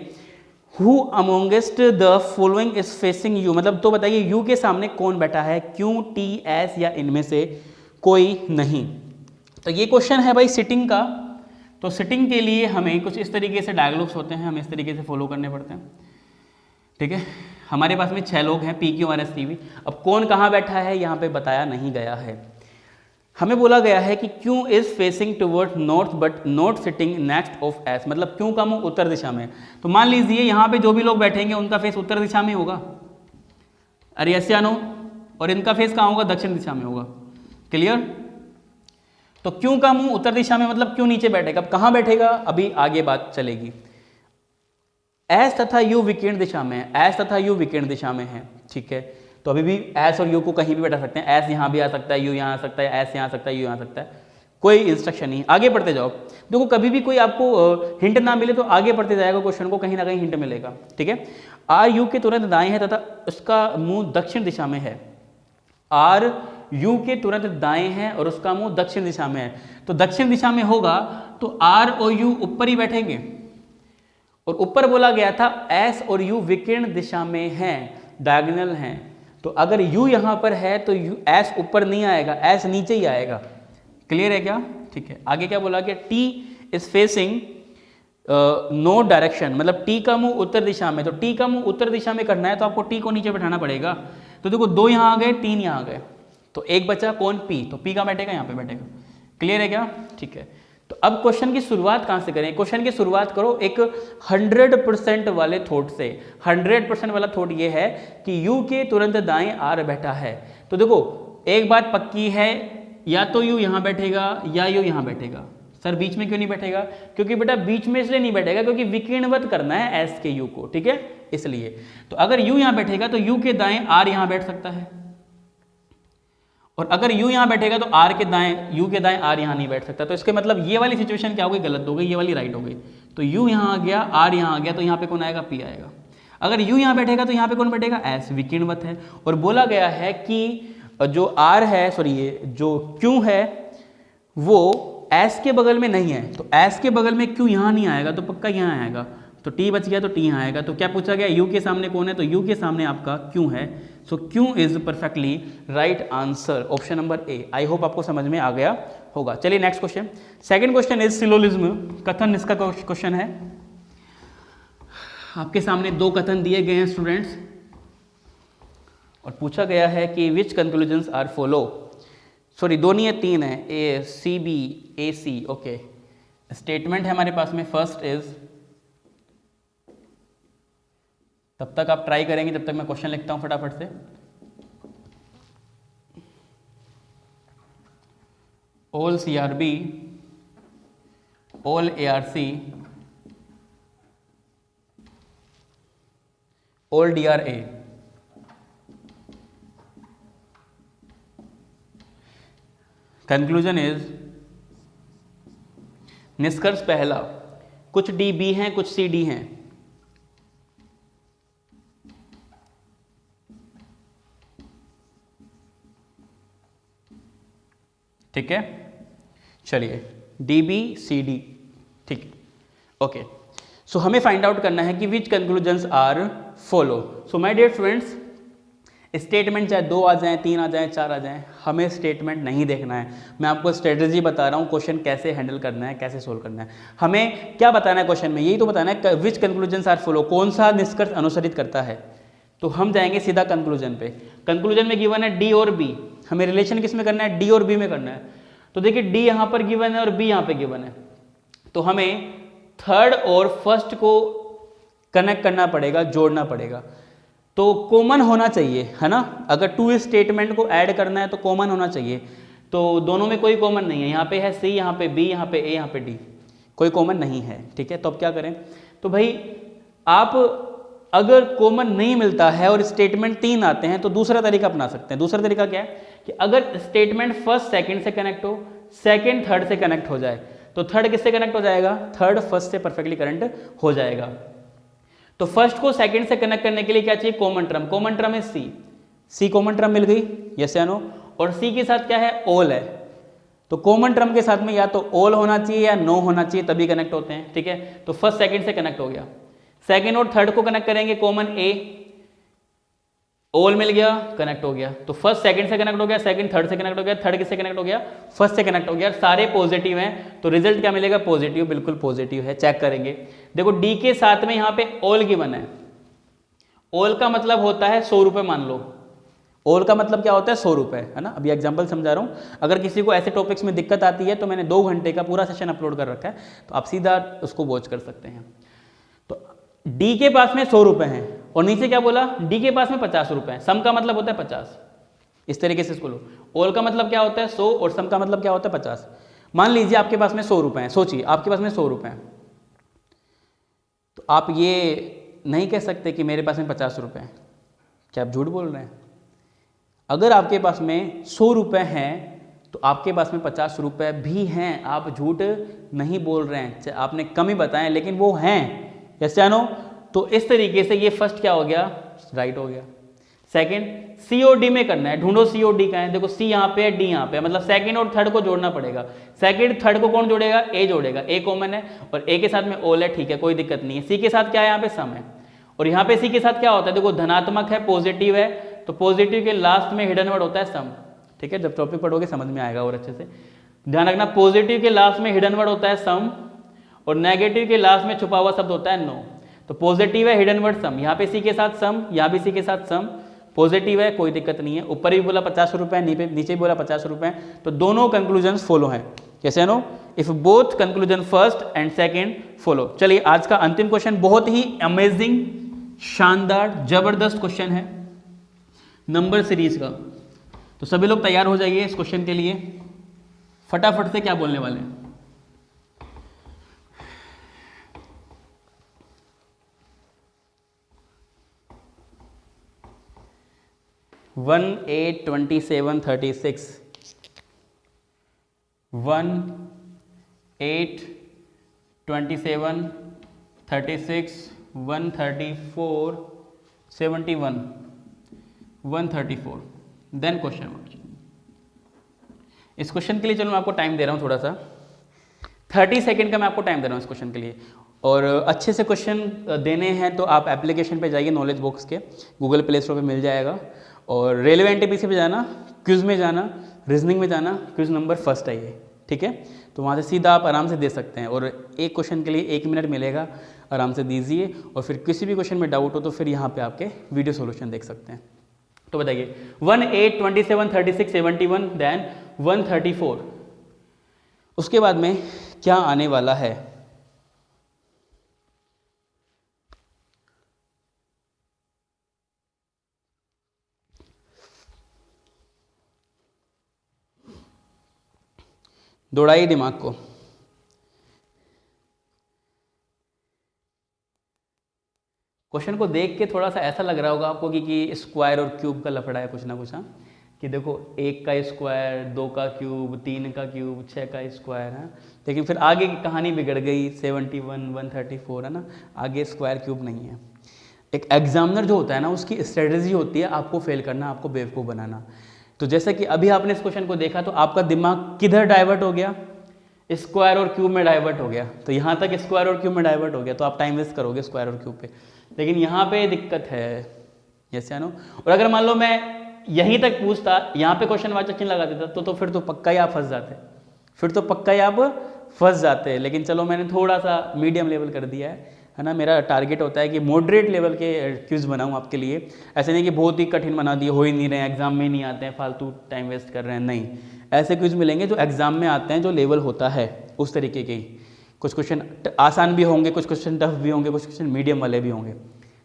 [SPEAKER 1] who amongst the following is facing you. मतलब तो बताइए यू के सामने कौन बैठा है, क्यों, टी, एस या इनमें से कोई नहीं. तो ये क्वेश्चन है भाई सिटिंग का. तो सिटिंग के लिए हमें कुछ इस तरीके से डायलॉग्स होते हैं, हमें इस तरीके से फॉलो करने पड़ते हैं. ठीक है. हमारे पास में 6 लोग हैं PQRSTV. अब कौन कहाँ बैठा है यहाँ पे बताया नहीं गया है. हमें बोला गया है कि क्यों is facing towards north but not sitting next of S. मतलब क्यों का मुंह उत्तर दिशा में. तो मान लीजिए यहाँ पे जो भी लोग बैठेंगे उनका फेस उत्तर दिशा में होगा, अरे यस या नो, और इनका फेस कहाँ होगा, दक्षिण दिशा में होगा. क्लियर. तो क्यों का मुंह उत्तर दिशा में मतलब क्यों नीचे बैठेगा. अब कहाँ बैठेगा अभी आगे बात चलेगी. एस तथा यू विकीर्ण दिशा में है, एस तथा यू विकीर्ण दिशा में है. ठीक है. तो अभी भी एस और यू को कहीं भी बैठा सकते हैं. एस यहाँ भी आ सकता है, यू यहाँ आ सकता है, एस यहाँ आ सकता है, यू यहाँ आ सकता है. कोई इंस्ट्रक्शन नहीं. आगे बढ़ते जाओ. देखो कभी भी कोई आपको हिंट ना मिले तो आगे बढ़ते जाएगा क्वेश्चन को, कहीं ना कहीं हिंट मिलेगा. ठीक है. आर यू के तुरंत दाएं है तथा उसका मुंह दक्षिण दिशा में है. आर यू के तुरंत दाएं हैं और उसका मुंह दक्षिण दिशा में है. तो दक्षिण दिशा में होगा तो आर और यू ऊपर ही बैठेंगे. और ऊपर बोला गया था एस और यू विकीर्ण दिशा में हैं, डायगोनल हैं. तो अगर यू यहां पर है तो यू एस ऊपर नहीं आएगा, एस नीचे ही आएगा. क्लियर है क्या. ठीक है. आगे क्या बोला कि T is facing north direction. मतलब टी का मुंह उत्तर दिशा में. तो टी का मुंह उत्तर दिशा में करना है तो आपको टी को नीचे बैठाना पड़ेगा. तो देखो 2 यहां आ गए, 3 यहां आ गए, तो एक बचा कौन, पी. तो पी का बैठेगा यहाँ पे बैठेगा. क्लियर है क्या. ठीक है. तो अब क्वेश्चन की शुरुआत कहाँ से करें. क्वेश्चन की शुरुआत करो एक 100% वाले थॉट से. 100% वाला थॉट ये है कि यू के तुरंत दाएं आर बैठा है. तो देखो एक बात पक्की है, या तो यू यहाँ बैठेगा या यू यहाँ बैठेगा. सर बीच में क्यों नहीं बैठेगा? क्योंकि बेटा बीच में इसलिए नहीं बैठेगा क्योंकि विकीर्णवत करना है एस के यू को, ठीक है, इसलिए। तो अगर यू यहां बैठेगा तो यू के दाएं आर यहां बैठ सकता है, और अगर यू यहां बैठेगा तो आर के दाएं, यू के दाएं आर यहां नहीं बैठ सकता। तो इसके मतलब ये वाली सिचुएशन क्या हो गई? गलत हो गई, ये वाली राइट हो गई। तो यू यहां आ गया, आर यहां आ गया, तो यहां पे कौन आएगा? पी आएगा। अगर यू यहां बैठेगा तो यहां पे कौन बैठेगा? एस, विकीर्णवत है। और बोला गया है कि जो आर है, सॉरी ये जो क्यू है वो एस के बगल में नहीं है, तो एस के बगल में क्यू यहां नहीं आएगा, तो पक्का यहां आएगा। तो टी बच गया तो टी यहां आएगा। तो क्या पूछा गया? यू के सामने कौन है? तो यू के सामने आपका क्यू है। So Q is perfectly right answer, option number A. I hope आपको समझ में आ गया होगा। चलिए next question. Second question is syllogism, कथन इसका क्वेश्चन है। आपके सामने दो कथन दिए गए हैं स्टूडेंट्स, और पूछा गया है कि which conclusions are follow. Sorry दो नहीं है, तीन है, ए सी बी ए सी। ओके, स्टेटमेंट है हमारे पास में। फर्स्ट इज, तब तक आप ट्राई करेंगे जब तक मैं क्वेश्चन लिखता हूं फटाफट से। All CRB, all ARC, all DRA। Conclusion is, निष्कर्ष पहला, कुछ डी बी हैं कुछ सी डी हैं। ठीक है, चलिए डी बी सी डी, ठीक, ओके। सो हमें फाइंड आउट करना है कि which conclusions are follow. So my dear students, statement चाहे 2 आ जाएं, 3 आ जाएं, 4 आ जाएं, हमें स्टेटमेंट नहीं देखना है। मैं आपको स्ट्रेटजी बता रहा हूँ, क्वेश्चन कैसे हैंडल करना है, कैसे सोल्व करना है। हमें क्या बताना है क्वेश्चन में? यही तो बताना है विच कंक्लूजन्स आर फॉलो, कौन सा निष्कर्ष अनुसरित करता है। तो हम जाएंगे सीधा कंक्लूजन पे। कंक्लूजन में गिवन है डी और बी, हमें रिलेशन किस में करना है? डी और बी में करना है। तो देखिए डी यहाँ पर गिवन है और बी यहाँ पे गिवन है, तो हमें थर्ड और फर्स्ट को कनेक्ट करना पड़ेगा, जोड़ना पड़ेगा। तो कॉमन होना चाहिए, है ना। अगर टू स्टेटमेंट को ऐड करना है तो कॉमन होना चाहिए। तो दोनों में कोई कॉमन नहीं है, यहाँ पे है सी, यहाँ पे बी, यहाँ पे ए, यहाँ पे डी, कोई कॉमन नहीं है। ठीक है, तो अब क्या करें? तो भाई आप अगर कॉमन नहीं मिलता है और स्टेटमेंट 3 आते हैं तो दूसरा तरीका अपना सकते हैं। दूसरा तरीका क्या है कि अगर स्टेटमेंट फर्स्ट सेकंड से कनेक्ट हो, सेकंड थर्ड से कनेक्ट हो जाए, तो थर्ड किससे कनेक्ट हो जाएगा? थर्ड फर्स्ट से परफेक्टली कनेक्ट हो जाएगा। तो फर्स्ट को सेकंड से कनेक्ट करने के लिए क्या चाहिए? Common term. कॉमन टर्म है सी, सी कॉमन टर्म मिल गई, यस या नो। और सी के साथ क्या है? ऑल है। तो कॉमन टर्म के साथ में या तो ऑल होना चाहिए या नो होना चाहिए, तभी कनेक्ट होते हैं। ठीक है, तो फर्स्ट सेकंड से कनेक्ट हो गया। सेकंड और थर्ड को कनेक्ट करेंगे, कॉमन ए, ऑल मिल गया, कनेक्ट हो गया। तो फर्स्ट सेकंड से कनेक्ट हो गया, सेकंड थर्ड से कनेक्ट हो गया, थर्ड किससे कनेक्ट हो गया? फर्स्ट से कनेक्ट हो गया। सारे पॉजिटिव हैं, तो रिजल्ट क्या मिलेगा? पॉजिटिव, बिल्कुल पॉजिटिव है। चेक करेंगे, देखो डी के साथ में यहाँ पे ऑल गिवन है। ऑल का मतलब होता है 100 रुपये, मान लो। ऑल का मतलब क्या होता है? 100 रुपये, है ना। अभी एग्जाम्पल समझा रहा हूँ। अगर किसी को ऐसे टॉपिक्स में दिक्कत आती है तो मैंने 2 घंटे का पूरा सेशन अपलोड कर रखा है, तो आप सीधा उसको वॉच कर सकते हैं। तो डी के पास में 100 रुपये हैं, और नीचे क्या बोला? डी के पास में 50 रुपये हैं। सम का मतलब होता है 50, इस तरीके से इसको लो। ऑल का मतलब क्या होता है? 100, और सम का मतलब क्या होता है? 50। मान लीजिए आपके पास में 100 रुपये हैं, सोचिए आपके पास में 100 रुपये हैं, तो आप ये नहीं कह सकते कि मेरे पास में 50 रुपये हैं। क्या आप झूठ बोल रहे हैं? अगर आपके पास में 100 रुपये हैं तो आपके पास में 50 रुपये भी हैं, आप झूठ नहीं बोल रहे हैं। आपने कम ही बताएं लेकिन वो हैं, यस या नो। तो इस तरीके से ये फर्स्ट क्या हो गया? राइट हो गया। सेकंड सी और डी में करना है, ढूंढो सी और डी का है। देखो सी यहाँ पे है, डी यहाँ पे है, मतलब सेकंड और थर्ड को जोड़ना पड़ेगा। सेकंड थर्ड को कौन जोड़ेगा? ए जोड़ेगा, ए कॉमन है, और ए के साथ में ऑल है, ठीक है, कोई दिक्कत नहीं है। सी के साथ क्या है? यहाँ पे सम है, और यहाँ पे सी के साथ क्या होता है? देखो धनात्मक है, पॉजिटिव है, तो पॉजिटिव के लास्ट में हिडन वर्ड होता है सम। ठीक है, जब टॉपिक पढ़ोगे समझ में आएगा और अच्छे से ध्यान रखना। पॉजिटिव के लास्ट में हिडन वर्ड होता है सम, और नेगेटिव के लास्ट में छुपा हुआ शब्द होता है नो। तो पॉजिटिव है, हिडन वर्ड सम, यहाँ पे सी के साथ सम, यहाँ भी सी के साथ सम, पॉजिटिव है, कोई दिक्कत नहीं है। ऊपर भी बोला 50 रुपये, नीचे भी बोला 50 रुपये, तो दोनों कंक्लूजन्स फॉलो हैं, कैसे no. If both conclusion first and second follow. चलिए आज का अंतिम क्वेश्चन बहुत ही अमेजिंग, शानदार, जबरदस्त क्वेश्चन है नंबर सीरीज का। तो सभी लोग तैयार हो जाइए इस क्वेश्चन के लिए। फटाफट से क्या बोलने वाले हैं? 1 8 27 36, 1 8 27 36, 134 71, 134, देन क्वेश्चन मार्क। इस क्वेश्चन के लिए चलो मैं आपको टाइम दे रहा हूँ थोड़ा सा, 30 सेकेंड का मैं आपको टाइम दे रहा हूँ इस क्वेश्चन के लिए। और अच्छे से क्वेश्चन देने हैं तो आप एप्लीकेशन पे जाइए नॉलेज बॉक्स के, गूगल प्ले स्टोर पे मिल जाएगा। और रेलवे एनटीपीसी पे जाना, क्विज में जाना, रीजनिंग में जाना, क्विज नंबर फर्स्ट है ये, ठीक है। तो वहाँ से सीधा आप आराम से दे सकते हैं और एक क्वेश्चन के लिए 1 मिनट मिलेगा, आराम से दीजिए। और फिर किसी भी क्वेश्चन में डाउट हो तो फिर यहाँ पे आपके वीडियो सोल्यूशन देख सकते हैं। तो बताइए 1 8 27 36 71, देन 134, उसके बाद में क्या आने वाला है? दौड़ाइए दिमाग को। क्वेश्चन को देख के थोड़ा सा ऐसा लग रहा होगा आपको कि स्क्वायर और क्यूब का लफड़ा है कुछ ना कुछ, हाँ, कि देखो 1 का स्क्वायर, 2 का क्यूब, 3 का क्यूब, 6 का स्क्वायर है। लेकिन फिर आगे की कहानी बिगड़ गई, 71 134 है ना, आगे स्क्वायर क्यूब नहीं है। एक एग्जामिनर जो होता है ना, उसकी स्ट्रेटजी होती है आपको फेल करना, आपको बेवकूफ़ बनाना। तो जैसे कि अभी आपने इस क्वेश्चन को देखा तो आपका दिमाग किधर डाइवर्ट हो गया? स्क्वायर और क्यूब में डाइवर्ट हो गया। तो यहाँ तक स्क्वायर और क्यूब में डाइवर्ट हो गया तो आप टाइम वेस्ट करोगे स्क्वायर और क्यूब पे। लेकिन यहाँ पे दिक्कत है, यस या नो। और अगर मान लो मैं यहीं तक पूछता, यहाँ पे क्वेश्चन वाचक चिन्ह लगा देता तो फिर तो पक्का ही आप फंस जाते, फिर तो पक्का ही आप फंस जाते। लेकिन चलो मैंने थोड़ा सा मीडियम लेवल कर दिया है ना। मेरा टारगेट होता है कि मॉडरेट लेवल के क्विज बनाऊँ आपके लिए, ऐसे नहीं कि बहुत ही कठिन बना दिए, हो ही नहीं रहे हैं, एग्जाम में नहीं आते हैं, फालतू टाइम वेस्ट कर रहे हैं, नहीं। ऐसे क्विज मिलेंगे जो एग्जाम में आते हैं, जो लेवल होता है उस तरीके के। कुछ क्वेश्चन आसान भी होंगे, कुछ क्वेश्चन टफ भी होंगे, कुछ क्वेश्चन मीडियम वाले भी होंगे,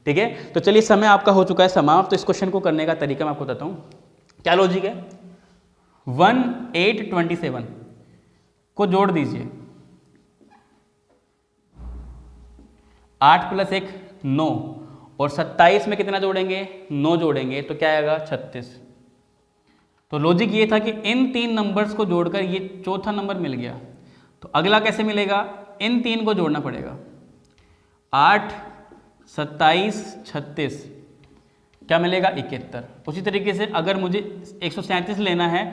[SPEAKER 1] ठीक है। तो चलिए समय आपका हो चुका है समाप्त। तो इस क्वेश्चन को करने का तरीका मैं आपको बताता हूँ। क्या लॉजिक है? 1 8 27 को जोड़ दीजिए, 8 + 1 9, और 27 में कितना जोड़ेंगे? 9 जोड़ेंगे तो क्या आएगा? 36। तो लॉजिक ये था कि इन 3 नंबर्स को जोड़कर ये चौथा नंबर मिल गया। तो अगला कैसे मिलेगा? इन 3 को जोड़ना पड़ेगा, 8 27 36, क्या मिलेगा? 71। उसी तरीके से अगर मुझे 137 लेना है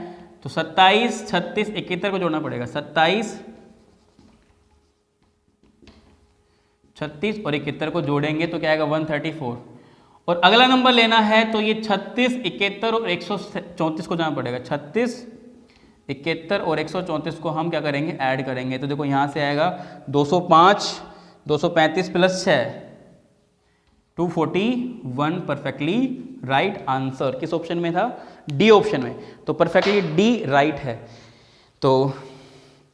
[SPEAKER 1] तो 27 36 71 को जोड़ना पड़ेगा, 27 36 और 71 को जोड़ेंगे तो क्या आएगा? 134। और अगला नंबर लेना है तो ये 36 71 और 134 को जाना पड़ेगा, 36 71 और 134 को हम क्या करेंगे? ऐड करेंगे। तो देखो यहाँ से आएगा 205, 235 + 6 241, परफेक्टली राइट आंसर। किस ऑप्शन में था? डी ऑप्शन में। तो परफेक्टली डी राइट है। तो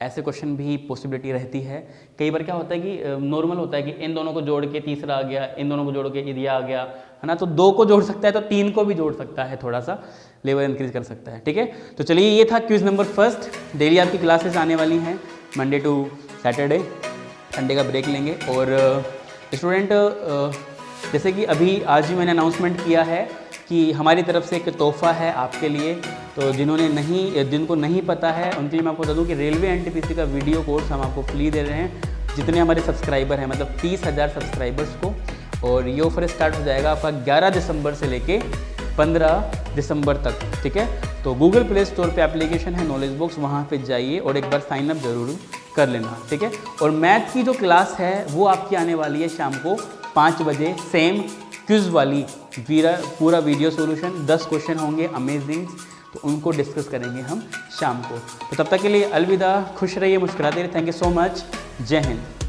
[SPEAKER 1] ऐसे क्वेश्चन भी पॉसिबिलिटी रहती है। कई बार क्या होता है कि नॉर्मल होता है कि इन दोनों को जोड़ के तीसरा आ गया, इन दोनों को जोड़ के ये आ गया, है ना। तो 2 को जोड़ सकता है तो 3 को भी जोड़ सकता है, थोड़ा सा लेवल इंक्रीज कर सकता है, ठीक है। तो चलिए ये था क्विज नंबर फर्स्ट। डेली आपकी क्लासेस आने वाली हैं, मंडे टू सैटरडे, संडे का ब्रेक लेंगे। और स्टूडेंट जैसे कि अभी आज ही मैंने अनाउंसमेंट किया है कि हमारी तरफ से एक तोहफा है आपके लिए। तो जिनको नहीं पता है उनके लिए मैं आपको बता दूं कि रेलवे एनटीपीसी का वीडियो कोर्स हम आपको फ्री दे रहे हैं, जितने हमारे सब्सक्राइबर हैं, मतलब 30,000 सब्सक्राइबर्स को। और ये ऑफर स्टार्ट हो जाएगा आपका 11 दिसंबर से लेके 15 दिसंबर तक, ठीक है। तो गूगल प्ले स्टोर पे एप्लीकेशन है नॉलेज बॉक्स, वहाँ पे जाइए और एक बार साइन अप जरूर कर लेना, ठीक है। और मैथ की जो क्लास है वो आपकी आने वाली है शाम को 5 बजे, सेम क्विज वाली पूरा वीडियो सॉल्यूशन, 10 क्वेश्चन होंगे अमेजिंग, तो उनको डिस्कस करेंगे हम शाम को। तो तब तक के लिए अलविदा, खुश रहिए, मुस्कुराते रहिए। थैंक यू सो मच, जय हिंद।